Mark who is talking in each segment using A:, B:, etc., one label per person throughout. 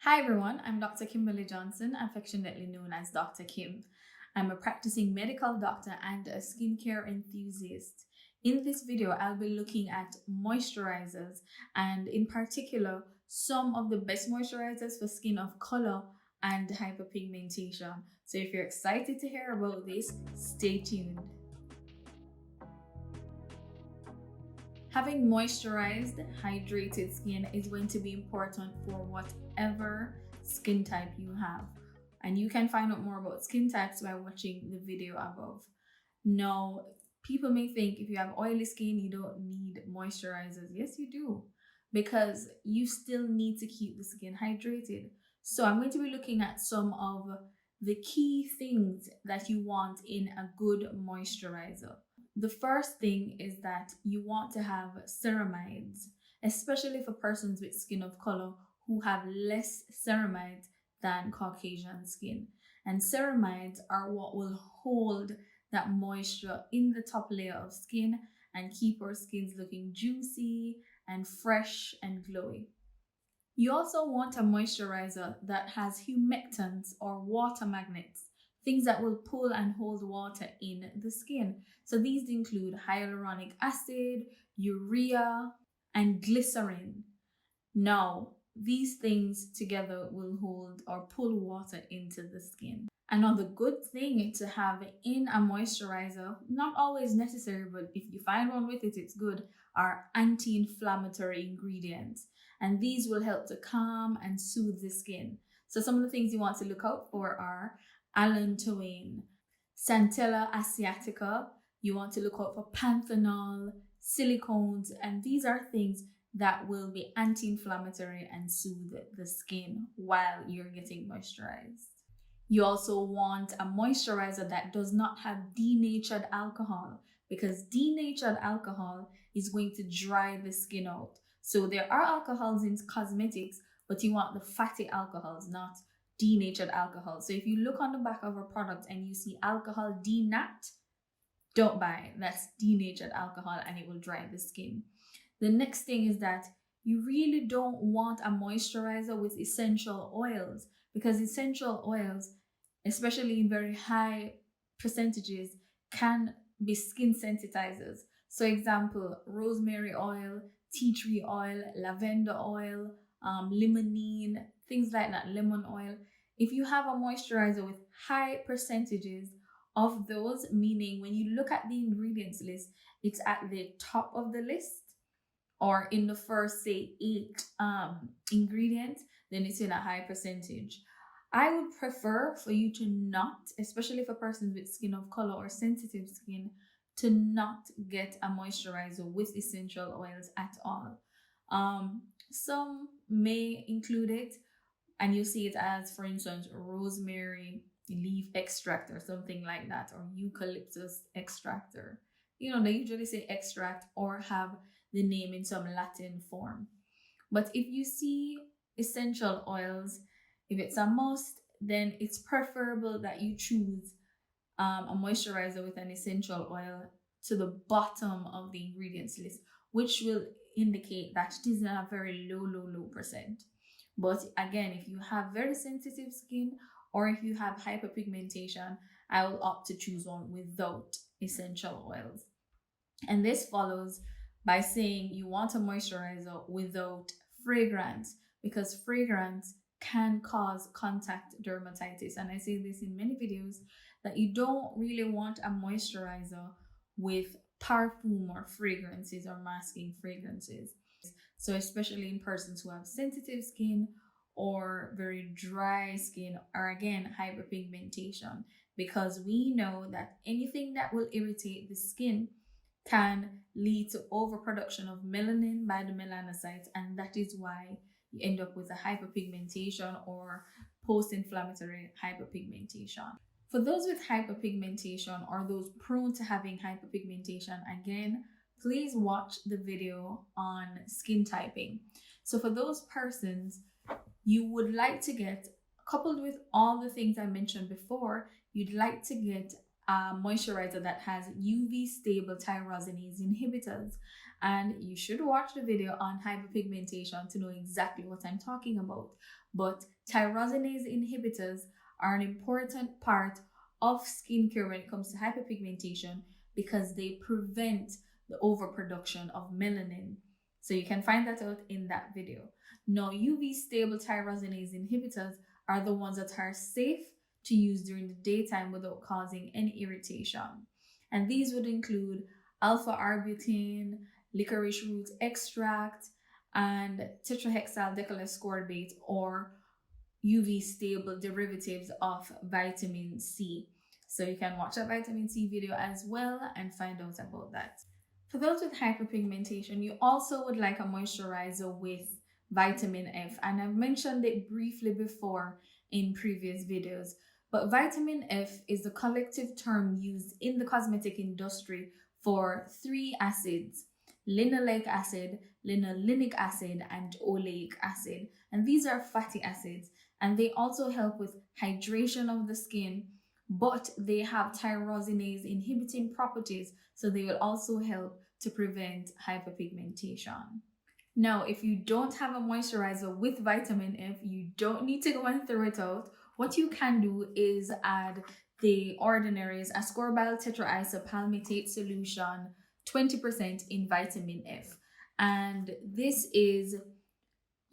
A: Hi everyone, I'm Dr. Kimberly Johnson, affectionately known as Dr. Kim. I'm a practicing medical doctor and a skincare enthusiast. In this video, I'll be looking at moisturizers and in particular, some of the best moisturizers for skin of color and hyperpigmentation. So if you're excited to hear about this, stay tuned. Having moisturized, hydrated skin is going to be important for whatever skin type you have. And you can find out more about skin types by watching the video above. Now, people may think if you have oily skin, you don't need moisturizers. Yes, you do, because you still need to keep the skin hydrated. So I'm going to be looking at some of the key things that you want in a good moisturizer. The first thing is that you want to have ceramides, especially for persons with skin of color who have less ceramides than Caucasian skin. And ceramides are what will hold that moisture in the top layer of skin and keep our skins looking juicy and fresh and glowy. You also want a moisturizer that has humectants or water magnets, things that will pull and hold water in the skin. So these include hyaluronic acid, urea, and glycerine. Now, these things together will hold or pull water into the skin. Another good thing to have in a moisturizer, not always necessary, but if you find one with it, it's good, are anti-inflammatory ingredients. And these will help to calm and soothe the skin. So some of the things you want to look out for are allantoin, Centella Asiatica. You want to look out for panthenol, silicones, and these are things that will be anti-inflammatory and soothe the skin while you're getting moisturized. You also want a moisturizer that does not have denatured alcohol, because denatured alcohol is going to dry the skin out. So there are alcohols in cosmetics, but you want the fatty alcohols, not denatured alcohol. So if you look on the back of a product and you see alcohol denat, don't buy it. That's denatured alcohol and it will dry the skin. The next thing is that you really don't want a moisturizer with essential oils, because essential oils, especially in very high percentages, can be skin sensitizers. So example, rosemary oil, tea tree oil, lavender oil, limonene, things like that, lemon oil. If you have a moisturizer with high percentages of those, meaning when you look at the ingredients list, it's at the top of the list or in the first, say, 8 ingredients, then it's in a high percentage. I would prefer for you to not, especially for persons with skin of color or sensitive skin, to not get a moisturizer with essential oils at all. Some may include it, and you see it as, for instance, rosemary leaf extract or something like that, or eucalyptus extract, or they usually say extract or have the name in some Latin form. But if you see essential oils, if it's a must, then it's preferable that you choose a moisturizer with an essential oil to the bottom of the ingredients list, which will indicate that it is a very low percent. But again, if you have very sensitive skin or if you have hyperpigmentation, I will opt to choose one without essential oils. And this follows by saying you want a moisturizer without fragrance, because fragrance can cause contact dermatitis. And I say this in many videos, that you don't really want a moisturizer with perfume or fragrances or masking fragrances. So especially in persons who have sensitive skin or very dry skin, or again, hyperpigmentation, because we know that anything that will irritate the skin can lead to overproduction of melanin by the melanocytes, and that is why you end up with a hyperpigmentation or post-inflammatory hyperpigmentation. For those with hyperpigmentation or those prone to having hyperpigmentation, again, please watch the video on skin typing. So for those persons, you would like to get, coupled with all the things I mentioned before, you'd like to get a moisturizer that has UV stable tyrosinase inhibitors. And you should watch the video on hyperpigmentation to know exactly what I'm talking about. but tyrosinase inhibitors are an important part of skincare when it comes to hyperpigmentation because they prevent the overproduction of melanin. So you can find that out in that video. Now, UV stable tyrosinase inhibitors are the ones that are safe to use during the daytime without causing any irritation. And these would include alpha arbutin, licorice root extract, and tetrahexyldecyl ascorbate, or UV stable derivatives of vitamin C. So you can watch that vitamin C video as well and find out about that. For those with hyperpigmentation, you also would like a moisturizer with vitamin F, and I've mentioned it briefly before in previous videos. But vitamin F is the collective term used in the cosmetic industry for three acids: linoleic acid, linolenic acid, and oleic acid. And these are fatty acids, and they also help with hydration of the skin, but they have tyrosinase inhibiting properties, so they will also help to prevent hyperpigmentation. Now, if you don't have a moisturizer with vitamin F, you don't need to go and throw it out. What you can do is add the Ordinary's ascorbyl tetrahexyl palmitate solution 20% in vitamin F. And this is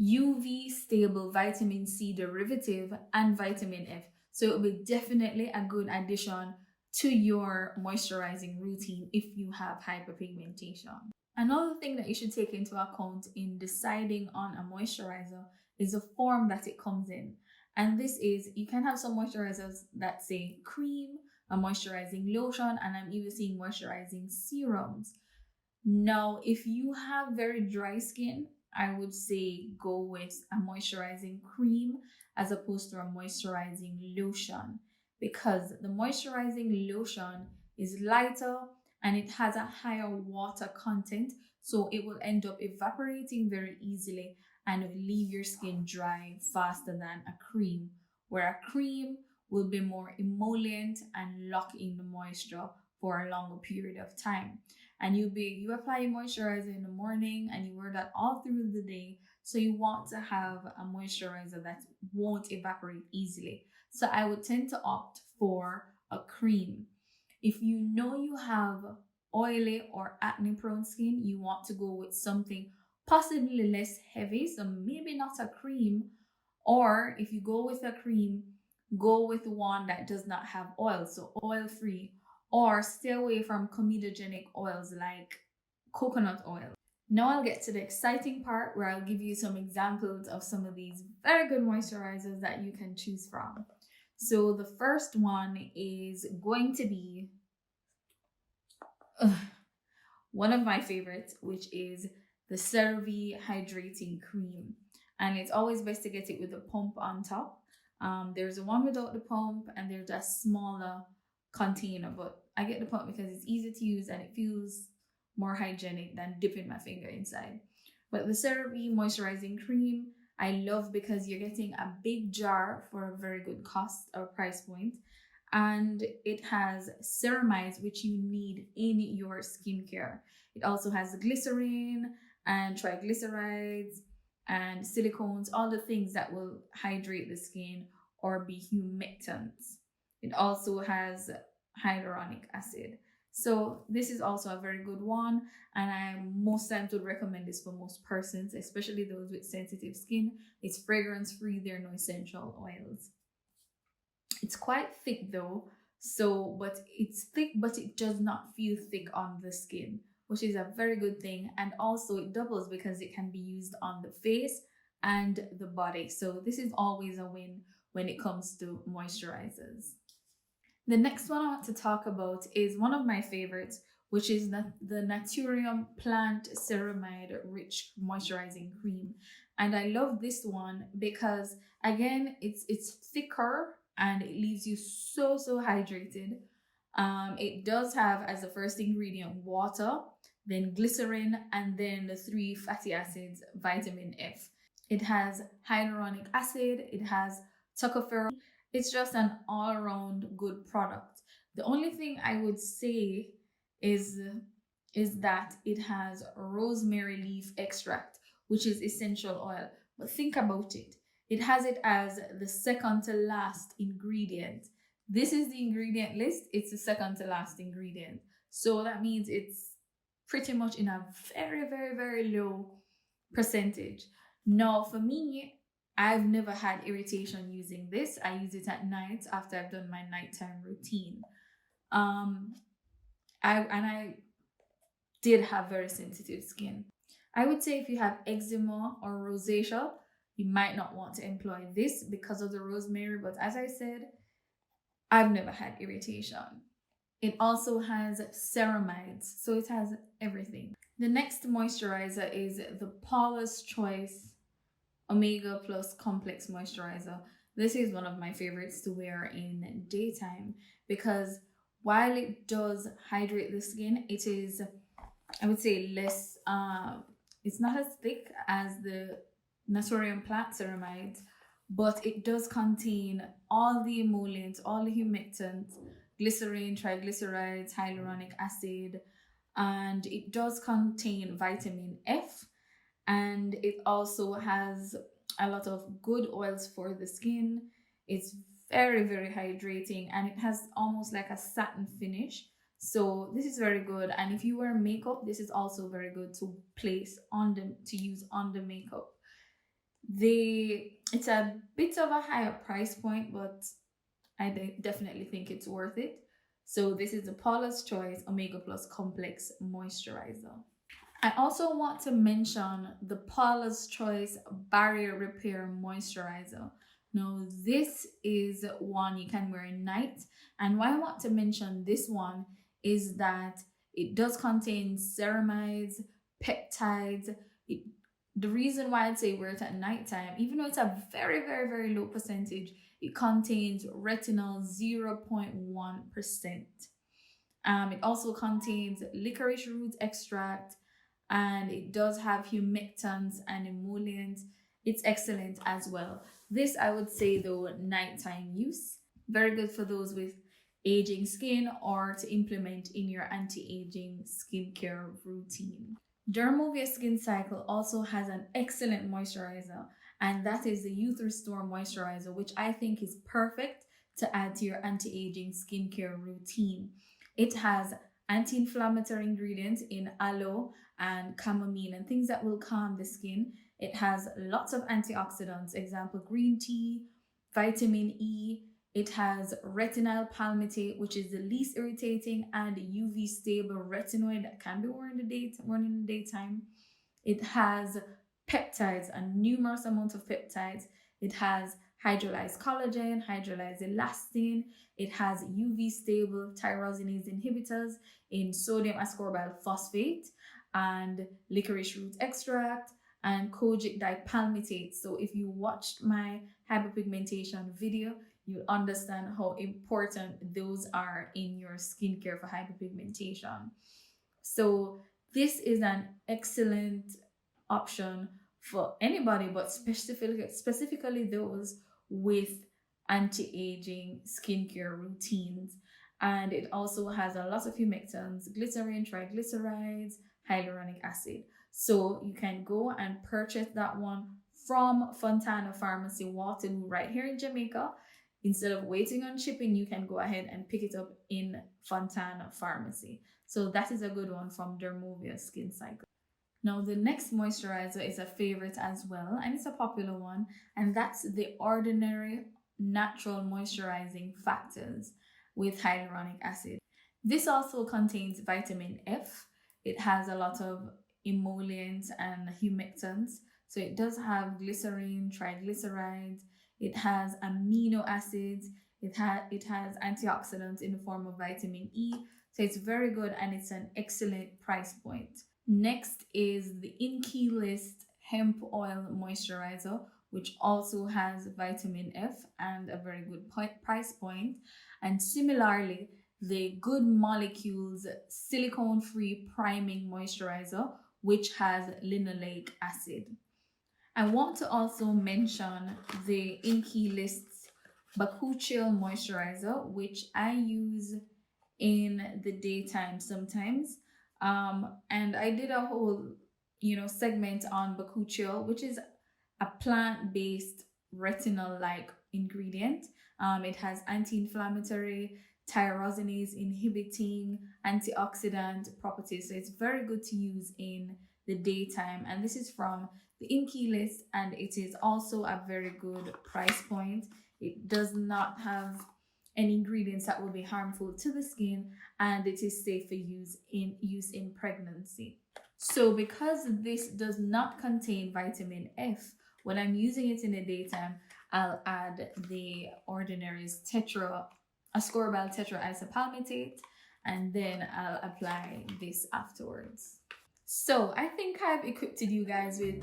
A: UV stable vitamin C derivative and vitamin F. So it will be definitely a good addition to your moisturizing routine if you have hyperpigmentation. Another thing that you should take into account in deciding on a moisturizer is the form that it comes in. And this is, you can have some moisturizers that say cream, a moisturizing lotion, and I'm even seeing moisturizing serums. Now, if you have very dry skin, I would say go with a moisturizing cream as opposed to a moisturizing lotion, because the moisturizing lotion is lighter and it has a higher water content, so it will end up evaporating very easily and will leave your skin dry faster than a cream, where a cream will be more emollient and lock in the moisture for a longer period of time. And you apply your moisturizer in the morning and you wear that all through the day. So you want to have a moisturizer that won't evaporate easily. So I would tend to opt for a cream. If you know you have oily or acne prone skin, you want to go with something possibly less heavy, so maybe not a cream. Or if you go with a cream, go with one that does not have oil, so oil free, or stay away from comedogenic oils like coconut oil. Now I'll get to the exciting part where I'll give you some examples of some of these very good moisturizers that you can choose from. So the first one is going to be one of my favorites, which is the CeraVe Hydrating Cream. And it's always best to get it with a pump on top. There's a one without the pump and there's a smaller container, but I get the pump because it's easy to use and it feels more hygienic than dipping my finger inside. But the CeraVe Moisturizing Cream I love because you're getting a big jar for a very good cost or price point. And it has ceramides, which you need in your skincare. It also has glycerine and triglycerides and silicones, all the things that will hydrate the skin or be humectants. It also has hyaluronic acid. So this is also a very good one, and I most times would recommend this for most persons, especially those with sensitive skin. It's fragrance free, there are no essential oils. It's quite thick though, but it's thick, but it does not feel thick on the skin, which is a very good thing. And also it doubles because it can be used on the face and the body. So this is always a win when it comes to moisturizers. The next one I want to talk about is one of my favorites, which is the Naturium Plant Ceramide Rich Moisturizing Cream. And I love this one because, again, it's thicker and it leaves you so hydrated. It does have as the first ingredient water, then glycerin, and then the 3 fatty acids, vitamin F. It has hyaluronic acid, it has tocopherol. It's just an all-around good product. The only thing I would say is that it has rosemary leaf extract, which is essential oil. But think about it. It has it as the second to last ingredient. This is the ingredient list. It's the second to last ingredient. So that means it's pretty much in a very, very, very low percentage. Now, for me, I've never had irritation using this. I use it at night after I've done my nighttime routine. Um, I did have very sensitive skin. I would say if you have eczema or rosacea, you might not want to employ this because of the rosemary. But as I said, I've never had irritation. It also has ceramides, so it has everything. The next moisturizer is the Paula's Choice Omega Plus Complex Moisturizer. This is one of my favorites to wear in daytime because while it does hydrate the skin, it is, I would say, less, it's not as thick as the Naturium plant ceramides, but it does contain all the emollients, all the humectants, glycerine, triglycerides, hyaluronic acid, and it does contain vitamin F, and it also has a lot of good oils for the skin. It's very, very hydrating, and it has almost like a satin finish. So this is very good. And if you wear makeup, this is also very good to place on the to use on the makeup. It's a bit of a higher price point, but definitely think it's worth it. So this is the Paula's Choice Omega Plus Complex Moisturizer. I also want to mention the Paula's Choice Barrier Repair Moisturizer. Now, this is one you can wear at night. And why I want to mention this one is that it does contain ceramides, peptides. The reason why I'd say wear it at nighttime, even though it's a very, very, very low percentage, it contains retinol 0.1%. It also contains licorice root extract, and it does have humectants and emollients. It's excellent as well. This, I would say, though, nighttime use. Very good for those with aging skin or to implement in your anti-aging skincare routine. Dermovia Skin Cycle also has an excellent moisturizer, and that is the Youth Restore Moisturizer, which I think is perfect to add to your anti-aging skincare routine. It has anti-inflammatory ingredients in aloe and chamomile and things that will calm the skin. It has lots of antioxidants, example green tea, vitamin E. It has retinol palmitate, which is the least irritating and UV stable retinoid that can be worn in the daytime. It has peptides, a numerous amount of peptides. It has hydrolyzed collagen, hydrolyzed elastin. It has UV stable tyrosinase inhibitors in sodium ascorbyl phosphate and licorice root extract and kojic dipalmitate. So if you watched my hyperpigmentation video, you'll understand how important those are in your skincare for hyperpigmentation. So this is an excellent option for anybody, but specifically those with anti-aging skincare routines. And it also has a lot of humectants, glycerine, triglycerides, hyaluronic acid. So you can go and purchase that one from Fontana Pharmacy, Waterloo, right here in Jamaica. Instead of waiting on shipping, you can go ahead and pick it up in Fontana Pharmacy. So that is a good one from Dermovia Skin Cycle. Now, the next moisturizer is a favorite as well, and it's a popular one, and that's the Ordinary Natural Moisturizing Factors with hyaluronic acid. This also contains vitamin F. It has a lot of emollients and humectants. So it does have glycerine, triglycerides, it has amino acids, it has antioxidants in the form of vitamin E. So it's very good and it's an excellent price point. Next is the InKey List Hemp Oil Moisturizer, which also has vitamin F and a very good price point. And similarly, the Good Molecules Silicone-Free Priming Moisturizer, which has linoleic acid. I want to also mention the InKey List's Bakuchiol Moisturizer, which I use in the daytime sometimes. And I did a whole, segment on Bakuchiol, which is a plant-based retinol-like ingredient. It has anti-inflammatory, tyrosinase inhibiting, antioxidant properties. So it's very good to use in the daytime. And this is from the InKey list, and it is also a very good price point. It does not have any ingredients that will be harmful to the skin, and it is safe for use in pregnancy. So because this does not contain vitamin F, when I'm using it in the daytime, I'll add the Ordinary's ascorbyl tetraisopalmitate, and then I'll apply this afterwards. So I think I've equipped you guys with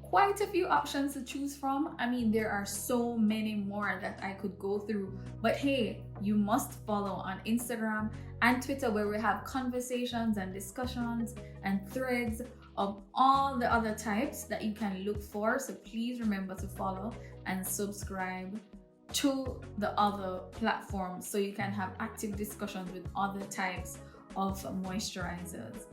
A: quite a few options to choose from. I mean, there are so many more that I could go through, but hey, you must follow on Instagram and Twitter, where we have conversations and discussions and threads of all the other types that you can look for. So please remember to follow and subscribe to the other platforms so you can have active discussions with other types of moisturizers.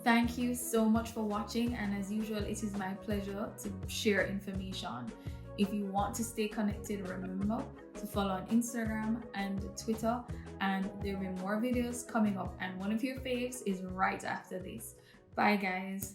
A: Thank you so much for watching, and as usual, it is my pleasure to share information. If you want to stay connected, remember to follow on Instagram and Twitter, and there will be more videos coming up, and one of your faves is right after this. Bye guys.